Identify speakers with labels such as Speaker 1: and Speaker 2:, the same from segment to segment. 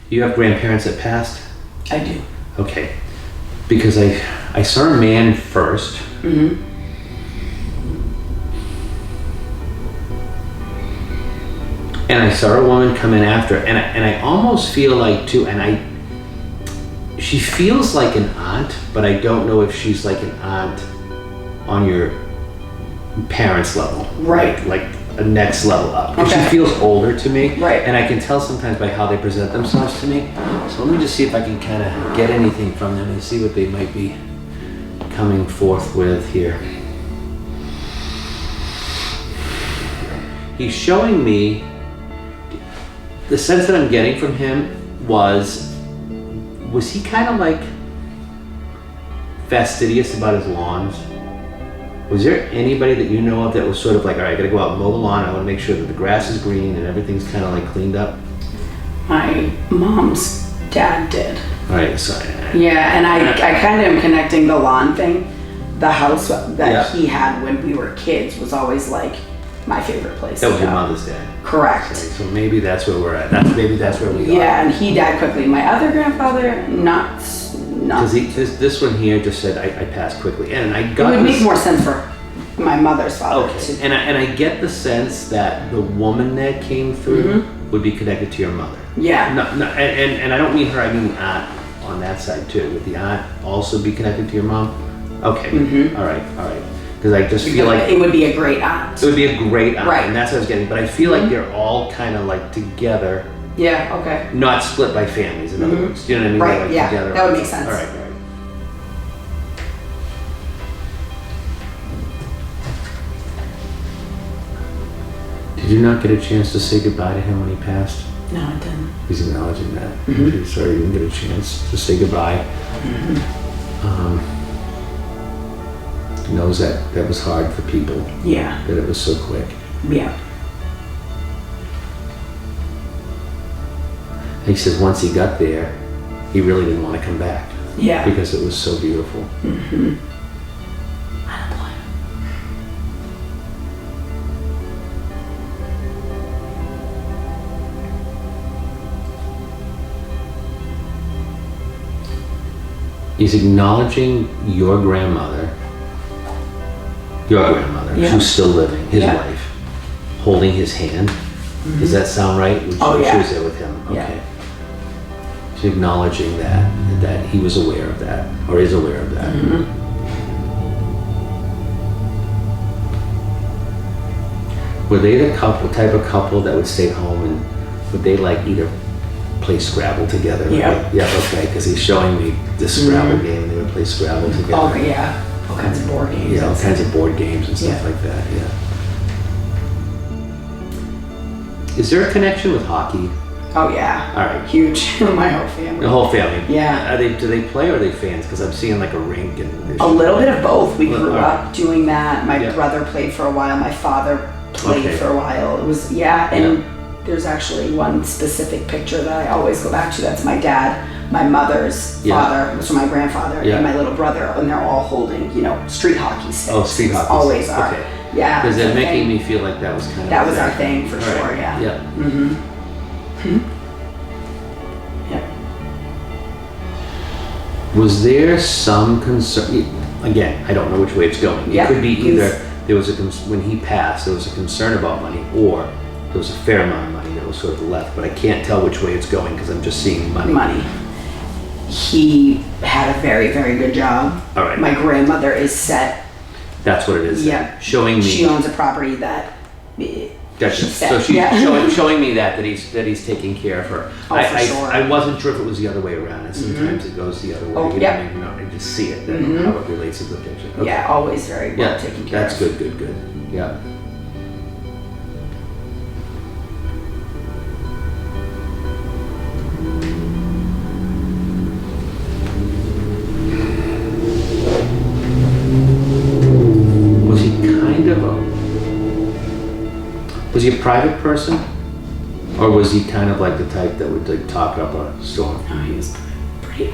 Speaker 1: You have grandparents that passed?
Speaker 2: I do.
Speaker 1: Okay. Because I saw a man first.
Speaker 2: Mm-hmm.
Speaker 1: And I saw a woman come in after, and I almost feel like too, she feels like an aunt, but I don't know if she's like an aunt on your parents' level.
Speaker 2: Right.
Speaker 1: Like a next level up.
Speaker 2: Okay.
Speaker 1: She feels older to me.
Speaker 2: Right.
Speaker 1: And I can tell sometimes by how they present themselves to me. So let me just see if I can kind of get anything from them and see what they might be coming forth with here. He's showing me, the sense that I'm getting from him was he kind of like fastidious about his lawns? Was there anybody that you know of that was sort of like, all right, I gotta go out and mow the lawn, I wanna make sure that the grass is green and everything's kind of like cleaned up?
Speaker 2: My mom's dad did.
Speaker 1: All right, so.
Speaker 2: Yeah, and I kind of am connecting the lawn thing. The house that
Speaker 1: Yeah.
Speaker 2: he had when we were kids was always like my favorite place.
Speaker 1: That was
Speaker 2: to
Speaker 1: your
Speaker 2: go.
Speaker 1: mother's dad.
Speaker 2: Correct.
Speaker 1: Okay, so maybe that's where we're at. Maybe that's where we are.
Speaker 2: Yeah, and he died quickly. My other grandfather, not.
Speaker 1: Because this one here just said I passed quickly, and I got.
Speaker 2: It would make more sense for my mother's father.
Speaker 1: Okay, and I get the sense that the woman that came through would be connected to your mother.
Speaker 2: Yeah.
Speaker 1: No, and I don't mean her. I mean the aunt on that side too. Would the aunt also be connected to your mom? Okay.
Speaker 2: Mm-hmm.
Speaker 1: All right. Because I just feel like
Speaker 2: it would be a great aunt.
Speaker 1: it would be a great aunt,
Speaker 2: Right.
Speaker 1: and that's what I was getting. But I feel like they're all kind of like together.
Speaker 2: Yeah. Okay.
Speaker 1: Not split by families, in other words. Do you know what I mean?
Speaker 2: Right,
Speaker 1: They're, like,
Speaker 2: yeah,
Speaker 1: together.
Speaker 2: that would make sense.
Speaker 1: All right. Did you not get a chance to say goodbye to him when he passed?
Speaker 2: No, I didn't.
Speaker 1: He's acknowledging that. I'm sorry you didn't get a chance to say goodbye. He knows that was hard for people,
Speaker 2: Yeah.
Speaker 1: that it was so quick.
Speaker 2: Yeah.
Speaker 1: He says once he got there, he really didn't want to come back
Speaker 2: Yeah.
Speaker 1: because it was so beautiful.
Speaker 2: I don't blame him.
Speaker 1: He's acknowledging your grandmother,
Speaker 2: Yeah.
Speaker 1: who's still living, his
Speaker 2: Yeah.
Speaker 1: wife, holding his hand. Does that sound right?
Speaker 2: Oh, yeah.
Speaker 1: She was there with him. Okay.
Speaker 2: Yeah.
Speaker 1: She's acknowledging that he was aware of that, or is aware of that. Were they the type of couple that would stay home and would they like either play Scrabble together?
Speaker 2: Yeah.
Speaker 1: Right? Yeah, okay, because he's showing me this Scrabble game and they would play Scrabble together.
Speaker 2: Oh, yeah. All kinds of board games.
Speaker 1: Yeah, all kinds of board games and stuff
Speaker 2: Yeah.
Speaker 1: like that, yeah. Is there a connection with hockey?
Speaker 2: Oh, yeah.
Speaker 1: All right.
Speaker 2: Huge. My whole family.
Speaker 1: The whole family?
Speaker 2: Yeah.
Speaker 1: Do they play or are they fans? Because I'm seeing like a rink and...
Speaker 2: A little bit of both. We
Speaker 1: Well,
Speaker 2: grew
Speaker 1: all right.
Speaker 2: up doing that. My
Speaker 1: Yeah.
Speaker 2: brother played for a while. My father played
Speaker 1: Okay.
Speaker 2: for a while. It was, and there's actually one specific picture that I always go back to. That's my dad, my mother's
Speaker 1: Yeah.
Speaker 2: father, was my grandfather,
Speaker 1: Yeah.
Speaker 2: and my little brother, and they're all holding, street hockey sticks.
Speaker 1: Oh, street hockey.
Speaker 2: Always are.
Speaker 1: Okay.
Speaker 2: Yeah.
Speaker 1: Because they're
Speaker 2: it's our
Speaker 1: making
Speaker 2: thing.
Speaker 1: me feel like that was kind of...
Speaker 2: That was our thing for
Speaker 1: All
Speaker 2: sure,
Speaker 1: right.
Speaker 2: yeah.
Speaker 1: Yeah.
Speaker 2: Mm-hmm. Yep.
Speaker 1: Was there some concern, again, I don't know which way it's going.
Speaker 2: Yeah,
Speaker 1: It could be either
Speaker 2: please.
Speaker 1: there was when he passed, there was a concern about money, or there was a fair amount of money that was sort of left, but I can't tell which way it's going because I'm just seeing money.
Speaker 2: Money. He had a very, very good job.
Speaker 1: All right.
Speaker 2: My grandmother is set.
Speaker 1: That's what it is.
Speaker 2: Yeah.
Speaker 1: Showing me.
Speaker 2: She owns a property that.
Speaker 1: Gotcha.
Speaker 2: she's set.
Speaker 1: So she's
Speaker 2: Yeah.
Speaker 1: showing me that he's taking care of her.
Speaker 2: Oh, for sure.
Speaker 1: I wasn't sure if it was the other way around, and sometimes it goes the other way.
Speaker 2: Oh,
Speaker 1: you
Speaker 2: yep.
Speaker 1: know, I just see it, how it relates to the picture. Okay.
Speaker 2: Yeah, always very well
Speaker 1: Yeah,
Speaker 2: taken care
Speaker 1: that's
Speaker 2: of.
Speaker 1: good. Yeah. Was he a private person? Or was he kind of like the type that would like talk up a storm?
Speaker 2: No, he was pretty.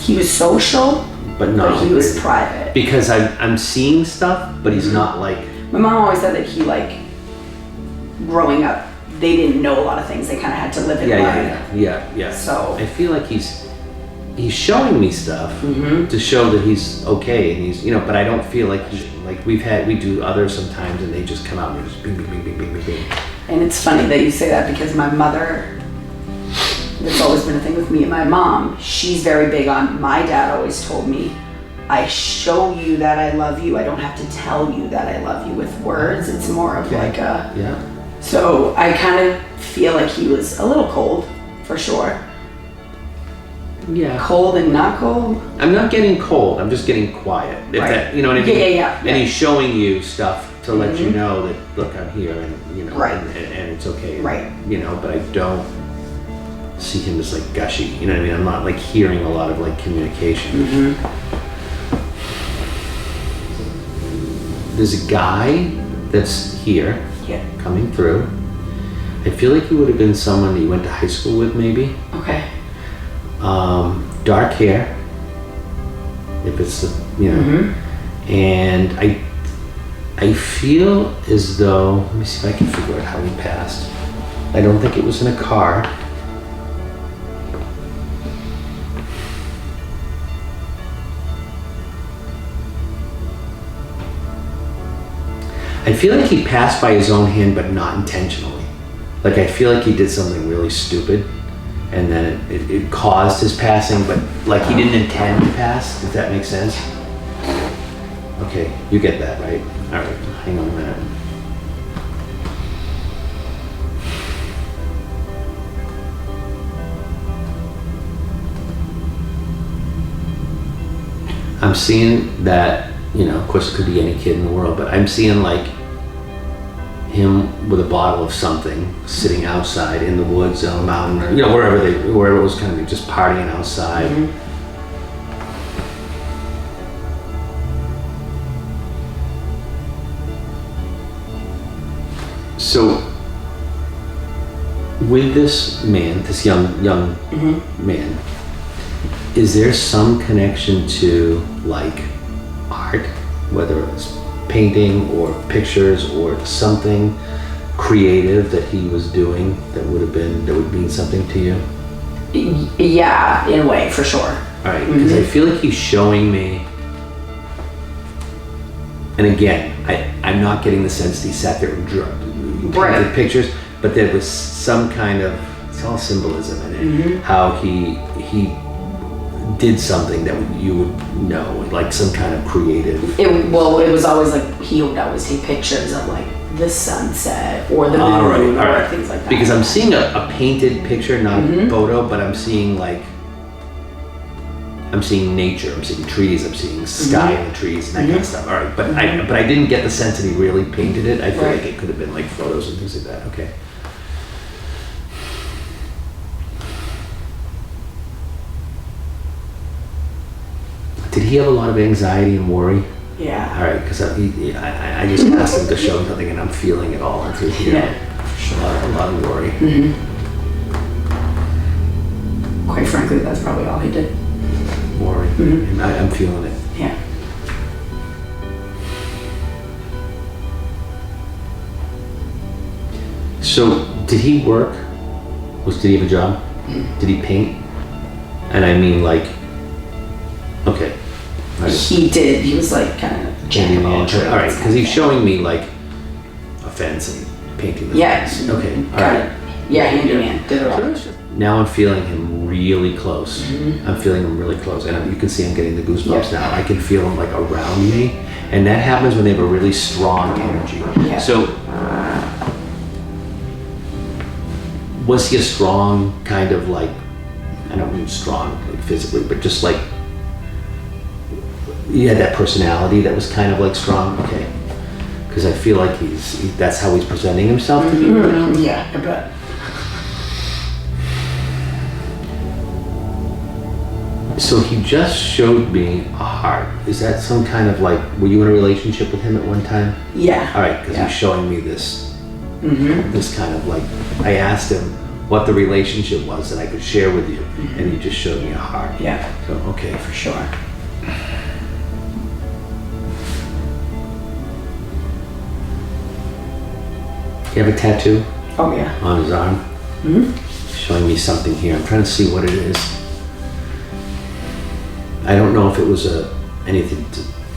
Speaker 2: He was social,
Speaker 1: But not
Speaker 2: but he was private.
Speaker 1: because I'm seeing stuff, but he's not like...
Speaker 2: My mom always said that he growing up they didn't know a lot of things. They kind of had to live it by.
Speaker 1: Yeah.
Speaker 2: So
Speaker 1: I feel like he's showing me stuff
Speaker 2: Mm-hmm.
Speaker 1: to show that he's okay, and he's, but I don't feel like we do others sometimes, and they just come out and they're just bing, bing, bing, bing, bing, bing, bing.
Speaker 2: And it's funny that you say that, because my mother, there's always been a thing with me and my mom. She's very big on, my dad always told me, I show you that I love you. I don't have to tell you that I love you with words. It's more of like a,
Speaker 1: Yeah.
Speaker 2: so I kind of feel like he was a little cold, for sure.
Speaker 1: Yeah.
Speaker 2: Cold and not cold.
Speaker 1: I'm not getting cold. I'm just getting quiet. If
Speaker 2: Right.
Speaker 1: that, you know what I mean?
Speaker 2: Yeah.
Speaker 1: And he's showing you stuff to let you know that, look, I'm here, and
Speaker 2: Right.
Speaker 1: and it's okay.
Speaker 2: Right.
Speaker 1: But I don't see him as like gushy. You know what I mean? I'm not like hearing a lot of like communication. There's a guy that's here,
Speaker 2: Yeah.
Speaker 1: coming through. I feel like he would have been someone that you went to high school with, maybe.
Speaker 2: Okay.
Speaker 1: Dark hair, if it's and I feel as though, let me see if I can figure out how he passed. I don't think it was in a car. I feel like he passed by his own hand, but not intentionally. Like, I feel like he did something really stupid, and then it caused his passing, but like he didn't intend to pass, if that makes sense. Okay, you get that, right? All right, hang on a minute. I'm seeing that, of course it could be any kid in the world, but I'm seeing like him with a bottle of something sitting outside in the woods on a mountain, or wherever it was, kind of just partying outside. So with this man, this young man, is there some connection to like art, whether it's painting or pictures or something creative that he was doing that would mean something to you?
Speaker 2: Yeah, in a way, for sure.
Speaker 1: All right, because I feel like he's showing me, and again, I'm not getting the sense that he sat there and drew painted pictures, but there was some kind of, it's all symbolism in it, how he did something that you would know, like some kind of creative.
Speaker 2: It was always like, he would always take pictures of like the sunset or the moon or things like that.
Speaker 1: Because I'm seeing a painted picture, not a photo, but I'm seeing nature, I'm seeing trees, I'm seeing sky and the trees and that kind of stuff. All right, but I didn't get the sense that he really painted it. I feel like it could have been like photos and things like that. Okay. Did he have a lot of anxiety and worry?
Speaker 2: Yeah.
Speaker 1: All right, because I just asked him to show something, and I'm feeling it all into here.
Speaker 2: Yeah, for sure.
Speaker 1: A lot of worry.
Speaker 2: Quite frankly, that's probably all he did.
Speaker 1: Worry. And I'm feeling it.
Speaker 2: Yeah.
Speaker 1: So, did he work? Did he have a job? Did he paint? And I mean, like, okay. Right.
Speaker 2: He did. He was like kind of jack of all trades.
Speaker 1: All right, because he's showing me like a fence and painting the fence. Okay, all right.
Speaker 2: Yeah, handyman. Did it all.
Speaker 1: Now I'm feeling him really close. I'm feeling him really close, and you can see I'm getting the goosebumps now. I can feel him like around me, and that happens when they have a really strong energy.
Speaker 2: Yeah.
Speaker 1: So, was he a strong kind of like, I don't mean strong like physically, but just like, he had that personality that was kind of like strong? Okay. Because I feel like that's how he's presenting himself to me right now.
Speaker 2: Yeah, I bet.
Speaker 1: So he just showed me a heart. Is that some kind of like, were you in a relationship with him at one time?
Speaker 2: Yeah.
Speaker 1: All right, because he's showing me this, this kind of like, I asked him what the relationship was that I could share with you, and he just showed me a heart.
Speaker 2: Yeah.
Speaker 1: So, okay.
Speaker 2: For sure.
Speaker 1: You have a tattoo?
Speaker 2: Oh yeah.
Speaker 1: on his arm. Showing me something here. I'm trying to see what it is. I don't know if it was anything.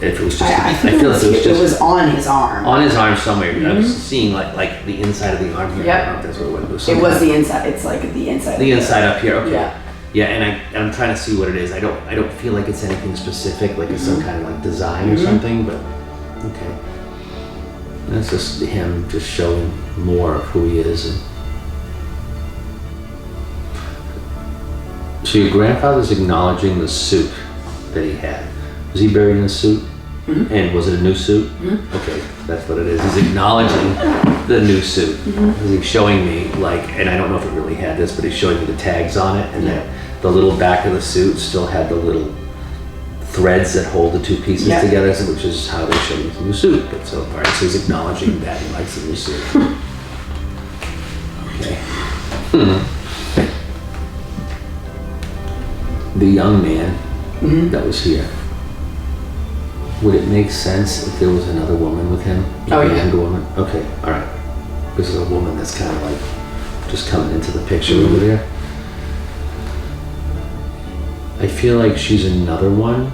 Speaker 1: If it was just.
Speaker 2: I feel like it was on his arm.
Speaker 1: On his arm somewhere. I was seeing like the inside of the arm here.
Speaker 2: Yep.
Speaker 1: I don't know if that's what it was.
Speaker 2: It was the inside. It's like the inside.
Speaker 1: The inside up here. Okay.
Speaker 2: Yeah.
Speaker 1: Yeah, and I'm trying to see what it is. I don't feel like it's anything specific, like it's some kind of like design or something, but okay. That's just him just showing more of who he is. So your grandfather's acknowledging the suit that he had. Was he buried in a suit? And was it a new suit? Okay, that's what it is. He's acknowledging the new suit. He's showing me like, and I don't know if it really had this, but he's showing me the tags on it, and that the little back of the suit still had the little threads that hold the two pieces together, so which is how they show me the new suit. But so far, so he's acknowledging that he likes the new suit. Okay. The young man that was here. Would it make sense if there was another woman with him?
Speaker 2: Oh, yeah.
Speaker 1: A younger woman? Okay, all right. This is a woman that's kind of like just coming into the picture over there. I feel like she's another one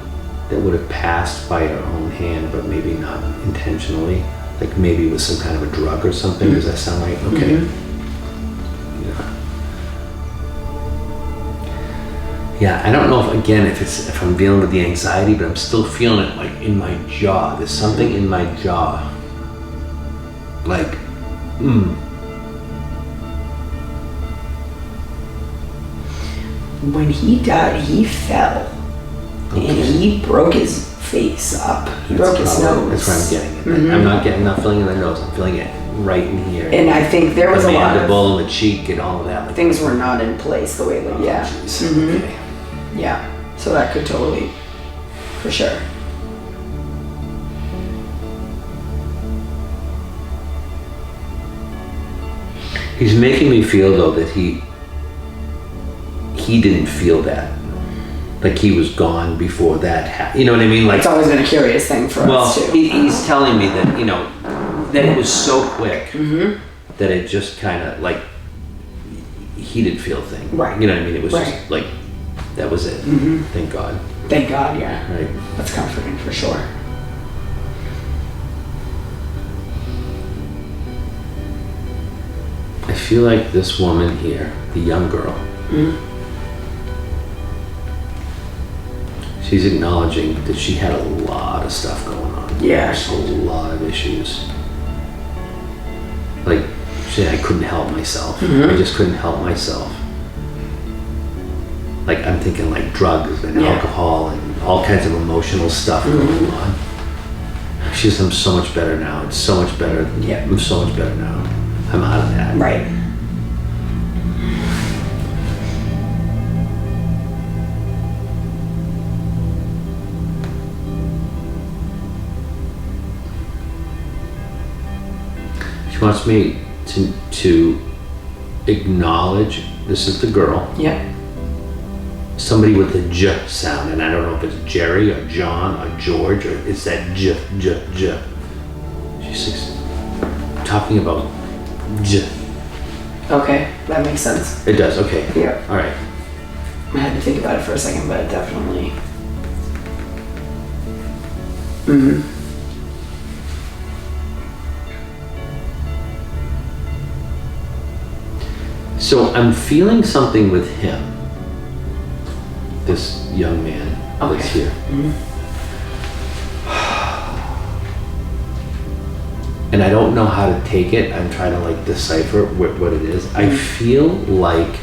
Speaker 1: that would have passed by her own hand, but maybe not intentionally. Like maybe with some kind of a drug or something. Does that sound right? Okay. Yeah, I don't know if I'm dealing with the anxiety, but I'm still feeling it like in my jaw. There's something in my jaw. Like,
Speaker 2: When he died, he fell. And he broke his face up. He broke his nose.
Speaker 1: That's where I'm getting it. I'm not feeling it in the nose. I'm feeling it right in here.
Speaker 2: And I think there was a lot of
Speaker 1: mandible and the cheek and all of that. Like,
Speaker 2: things were not in place the way that,
Speaker 1: Okay.
Speaker 2: Yeah, so that could totally, for sure.
Speaker 1: He's making me feel though that he didn't feel that. Like he was gone before that happened. You know what I mean? Like
Speaker 2: it's always been a curious thing for us too.
Speaker 1: He's telling me that, that it was so quick that it just kind of like, he didn't feel a thing.
Speaker 2: Right.
Speaker 1: You know what I mean? It was just like, that was it. Thank God.
Speaker 2: Thank God, yeah.
Speaker 1: Right.
Speaker 2: That's comforting for sure.
Speaker 1: I feel like this woman here, the young girl, she's acknowledging that she had a lot of stuff going on.
Speaker 2: Yeah.
Speaker 1: A lot of issues. Like, she said, I couldn't help myself. I just couldn't help myself. Like, I'm thinking like drugs and alcohol and all kinds of emotional stuff going on. She says, I'm so much better now. It's so much better.
Speaker 2: Yeah.
Speaker 1: I'm so much better now. I'm out of that.
Speaker 2: Right.
Speaker 1: She wants me to acknowledge, this is the girl.
Speaker 2: Yeah.
Speaker 1: Somebody with the J sound, and I don't know if it's Jerry or John or George or it's that J. She's talking about J.
Speaker 2: Okay, that makes sense.
Speaker 1: It does, okay.
Speaker 2: Yeah.
Speaker 1: All right.
Speaker 2: I had to think about it for a second, but it definitely.
Speaker 1: So I'm feeling something with him, this young man that's here. And I don't know how to take it. I'm trying to like decipher what it is. I feel like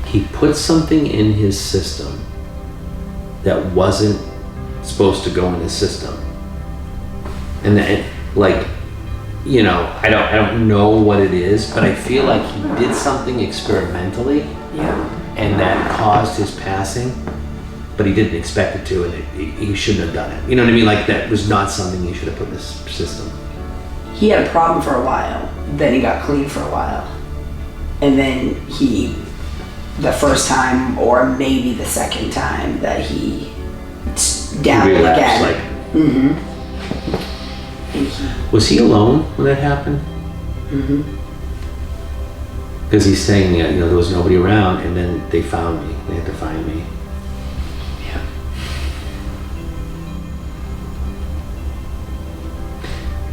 Speaker 1: he put something in his system that wasn't supposed to go in his system. And then, like, I don't know what it is, but I feel like he did something experimentally.
Speaker 2: Yeah.
Speaker 1: And that caused his passing, but he didn't expect it to, and he shouldn't have done it. You know what I mean? Like, that was not something he should have put in his system.
Speaker 2: He had a problem for a while, then he got clean for a while. And then the first time, or maybe the second time that he dabbled again.
Speaker 1: Like, was he alone when that happened? Because he's saying, there was nobody around, and then they found me. They had to find me.
Speaker 2: Yeah.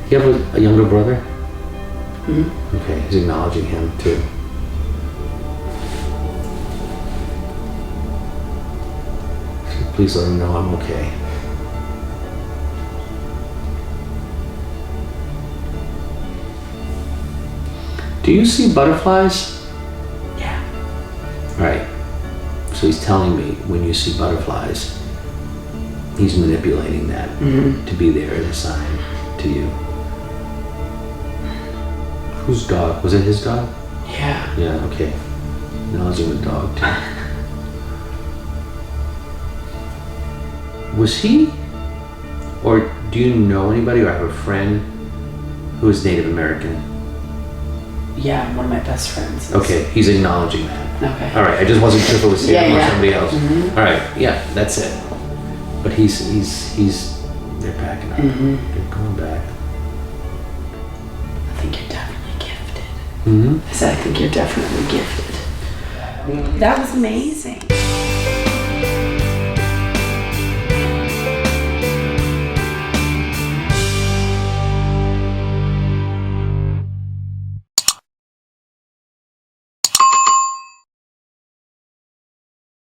Speaker 1: You have a younger brother?
Speaker 2: Mm-hmm.
Speaker 1: Okay, he's acknowledging him too. Please let him know I'm okay. Do you see butterflies?
Speaker 2: Yeah.
Speaker 1: Right. So he's telling me when you see butterflies, he's manipulating that to be there as a sign to you. Whose dog? Was it his dog?
Speaker 2: Yeah.
Speaker 1: Yeah, okay. Acknowledging the dog too. Was he, or do you know anybody or have a friend who is Native American?
Speaker 2: Yeah, one of my best friends.
Speaker 1: Okay, he's acknowledging that.
Speaker 2: Okay.
Speaker 1: All right, I just wasn't sure if it was him or
Speaker 2: Yeah.
Speaker 1: somebody else.
Speaker 2: Mhm.
Speaker 1: All right, yeah, that's it. But he's they're packing up. They're going back.
Speaker 2: I think you're definitely gifted.
Speaker 1: Mm-hmm.
Speaker 2: I said, I think you're definitely gifted. That was amazing.